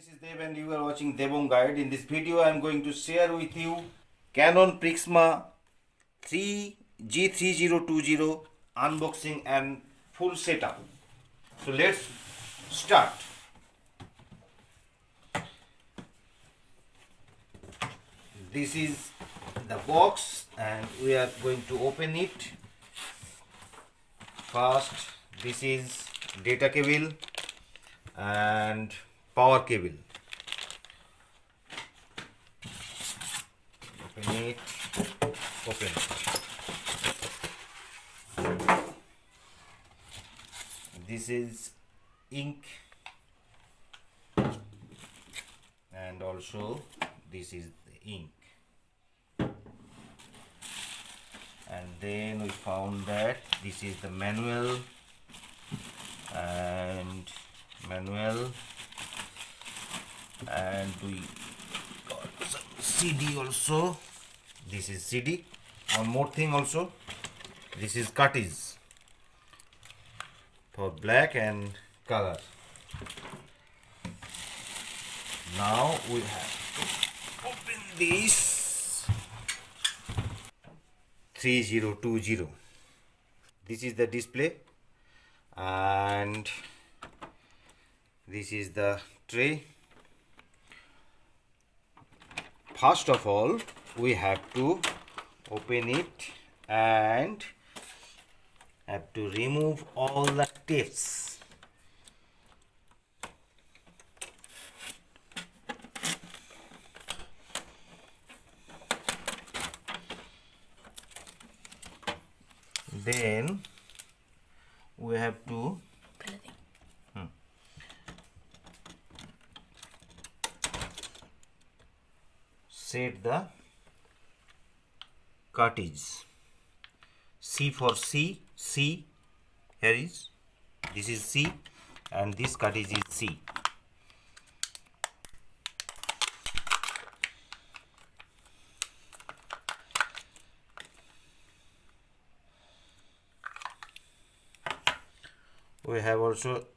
This is Dev and you are watching Devon Guide. In this video I am going to share with you Canon Pixma G3020 unboxing and full setup. So let's start. This is the box and we are going to open it. First, this is data cable and power cable. Open it. This is ink and also this is the ink. And then we found that this is the manual and we got some CD also. This is CD. One more thing also, this is cartridge for black and color. Now we have to open this 3020. This is the display and this is the tray. First of all, we have to open it and have to remove all the tapes. Then we have to set the cartridge. C for C. Here is, this is C and this cartridge is C. We have also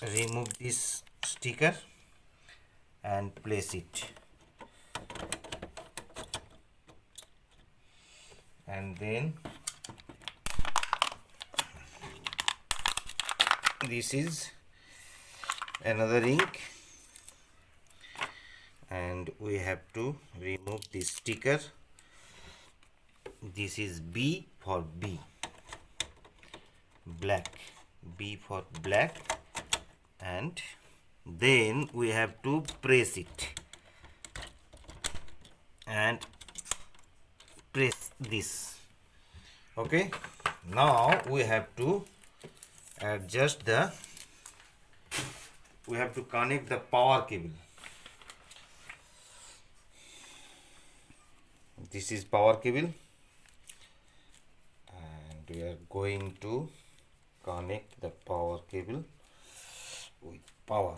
removed this sticker and place it, and then this is another ink and we have to remove this sticker. This is B for B, black, B for black, and then we have to press it and press this. Okay, now we have to adjust we have to connect the power cable. This is power cable and we are going to connect the power cable with power.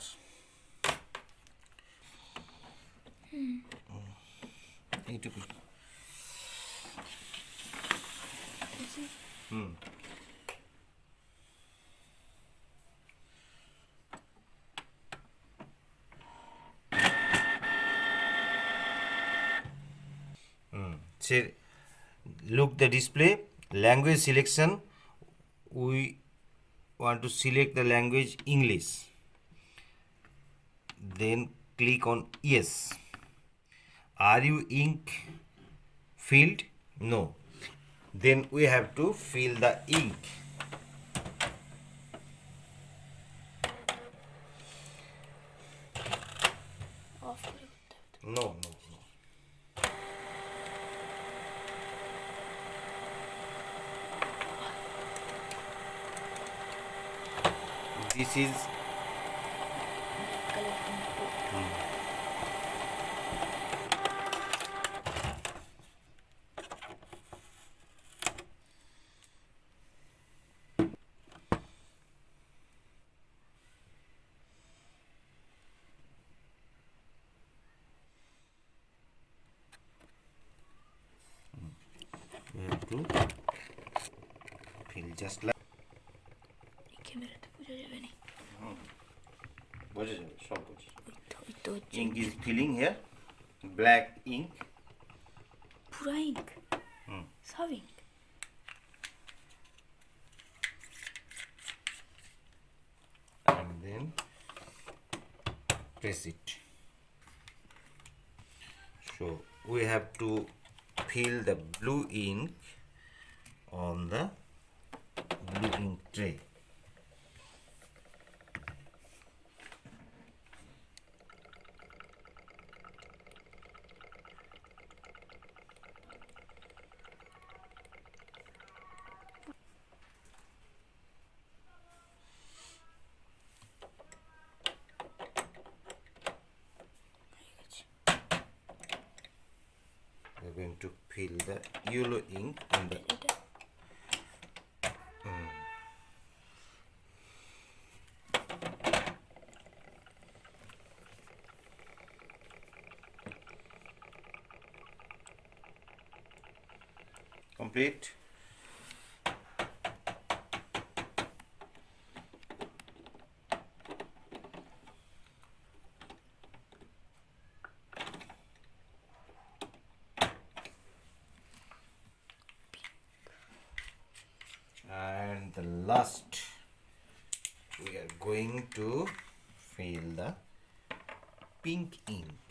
Look the display, language selection. We want to select the language English. Then click on yes. Are you ink filled? No. Then we have to fill the ink. No. This is we have to fill just like ক্যামেরাতে বোঝা যাবে না। বোঝা যাবে, সব বোঝা যাবে। ওই তো হচ্ছে Ink is filling here, black ink. পুরা ইঙ্ক, সব ink. And then press it. So we have to fill the blue ink on the blue ink tray. We are going to fill the yellow ink on the এটা complete. And the last, we are going to fill the pink ink.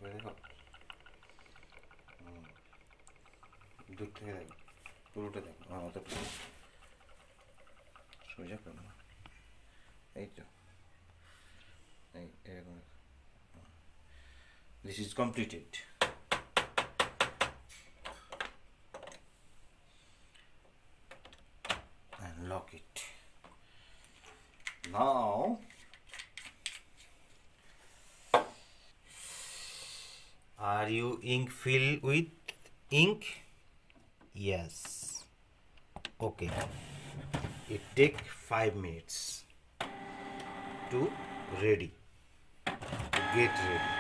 দেখো, দূর থেকে দেখো, পুরোটা দেখো, অতটা সোজা করো না, এই তো, এই এরকম। This is completed. And lock it. Now are you ink filled with ink? Yes. Okay. It take 5 minutes to ready, to get ready.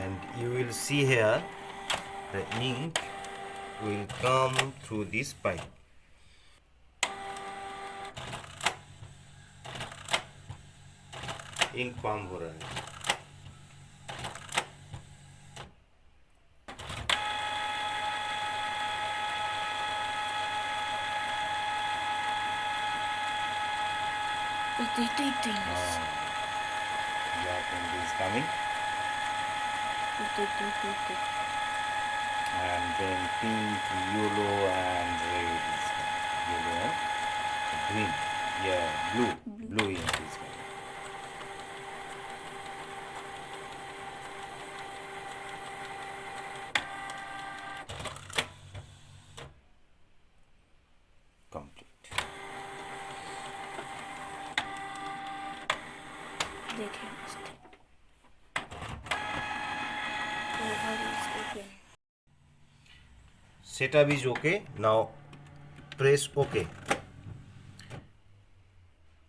And you will see here the ink will come through this pipe. Ink palm ভরা আছে। ওই তো এইটাই তো Black ink is coming, and then pink, yellow, and red is coming. Yellow and green. Yeah, blue ink is coming. Complete. দেখে আসতে। Cover is open. Setup is okay. Now press OK.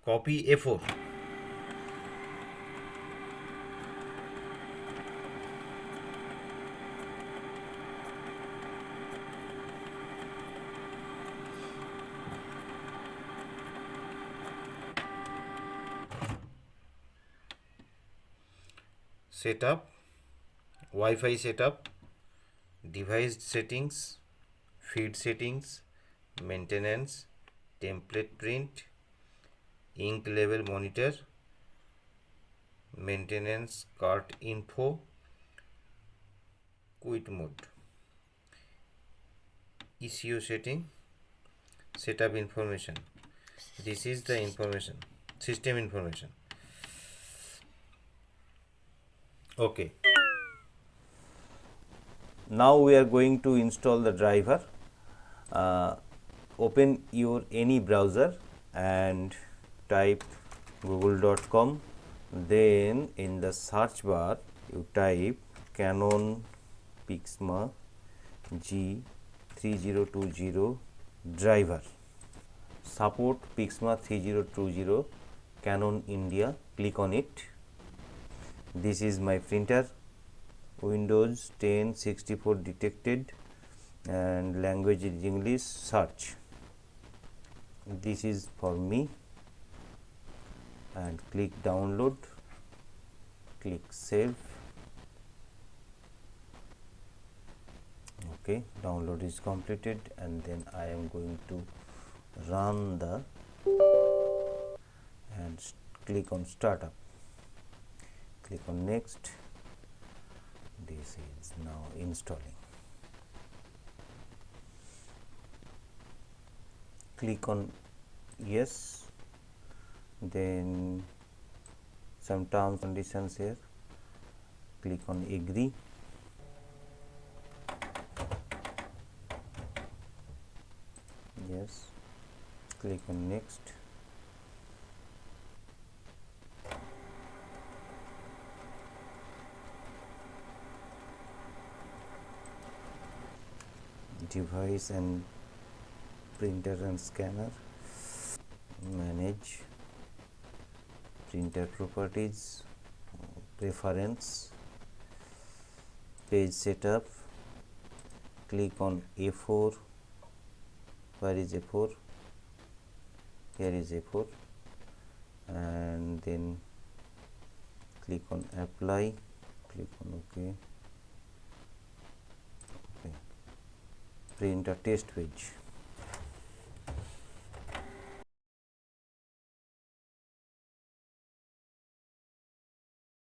Copy A4. Setup, Wi-Fi setup, device settings, feed settings, maintenance, template print, ink level monitor, maintenance cart info, quit mode, ECO setting, setup information. This is the information, system information. Okay. Now we are going to install the driver. Open your any browser and type google.com. Then in the search bar you type Canon Pixma G3020 driver. support Pixma 3020 Canon India. Click on it. This is my printer. Windows 10 64 detected and language is English. Search. This is for me, and click download, click save. Okay, download is completed, and then I am going to run the and click on startup, click on next. This is now installing. Click on yes, then some terms conditions here, click on agree. Yes, click on next. Device and printer and scanner, manage printer properties, preference, page setup, click on A4. Where is A4? Here is A4, and then click on apply, click on OK. Print a test page.